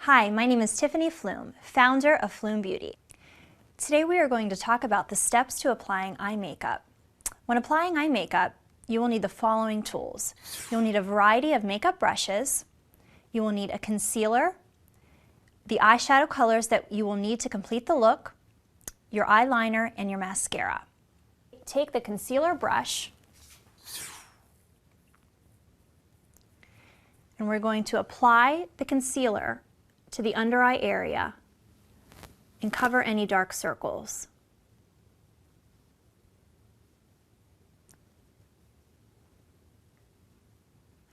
Hi, my name is Tiffany Flume, founder of Flume Beauty. Today we are going to talk about the steps to applying eye makeup. When applying eye makeup, you will need the following tools. You'll need a variety of makeup brushes. You will need a concealer, the eyeshadow colors that you will need to complete the look, your eyeliner, and your mascara. Take the concealer brush and we're going to apply the concealer to the under eye area and cover any dark circles.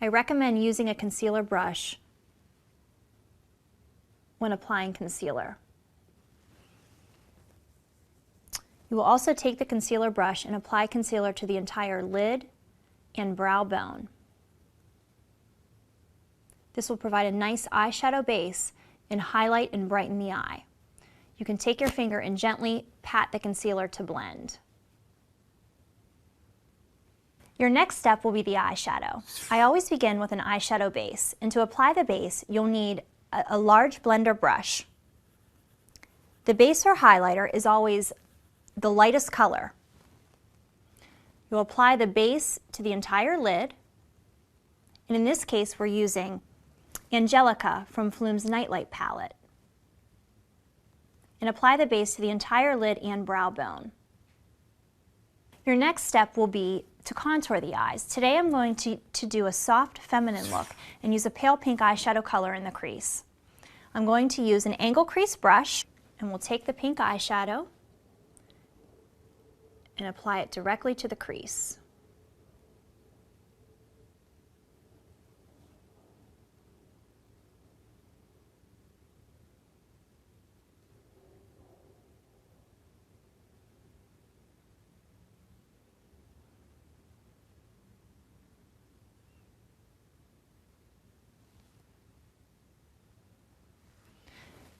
I recommend using a concealer brush when applying concealer. You will also take the concealer brush and apply concealer to the entire lid and brow bone. This will provide a nice eyeshadow base and highlight and brighten the eye. You can take your finger and gently pat the concealer to blend. Your next step will be the eyeshadow. I always begin with an eyeshadow base, and to apply the base, you'll need a large blender brush. The base or highlighter is always the lightest color. You'll apply the base to the entire lid, and in this case, we're using Angelica from Flume's Nightlight palette, and apply the base to the entire lid and brow bone. Your next step will be to contour the eyes. Today I'm going to do a soft feminine look and use a pale pink eyeshadow color in the crease. I'm going to use an angle crease brush, and we'll take the pink eyeshadow and apply it directly to the crease.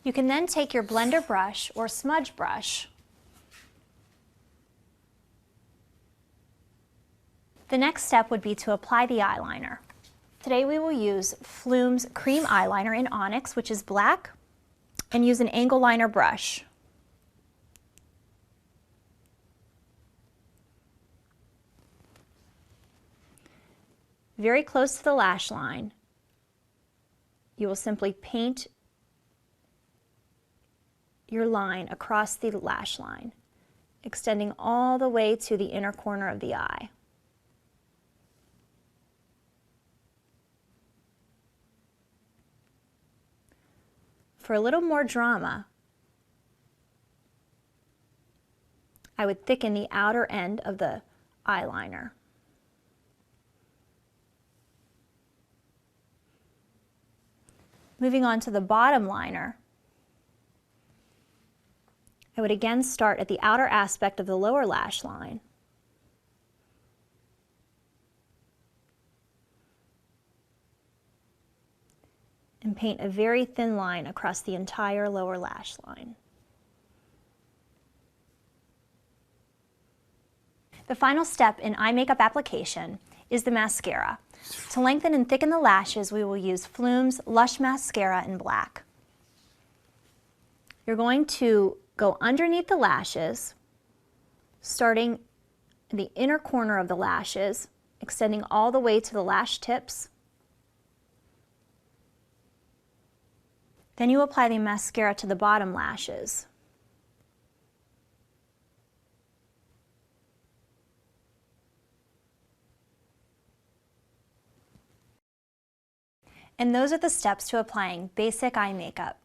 You can then take your blender brush or smudge brush. The next step would be to apply the eyeliner. Today we will use Flume's cream eyeliner in Onyx, which is black, and use an angle liner brush. Very close to the lash line, you will simply paint your line across the lash line, extending all the way to the inner corner of the eye. For a little more drama, I would thicken the outer end of the eyeliner. Moving on to the bottom liner, I would again start at the outer aspect of the lower lash line and paint a very thin line across the entire lower lash line. The final step in eye makeup application is the mascara. To lengthen and thicken the lashes, we will use Flume's Lush Mascara in black. You're going to go underneath the lashes, starting in the inner corner of the lashes, extending all the way to the lash tips. Then you apply the mascara to the bottom lashes. And those are the steps to applying basic eye makeup.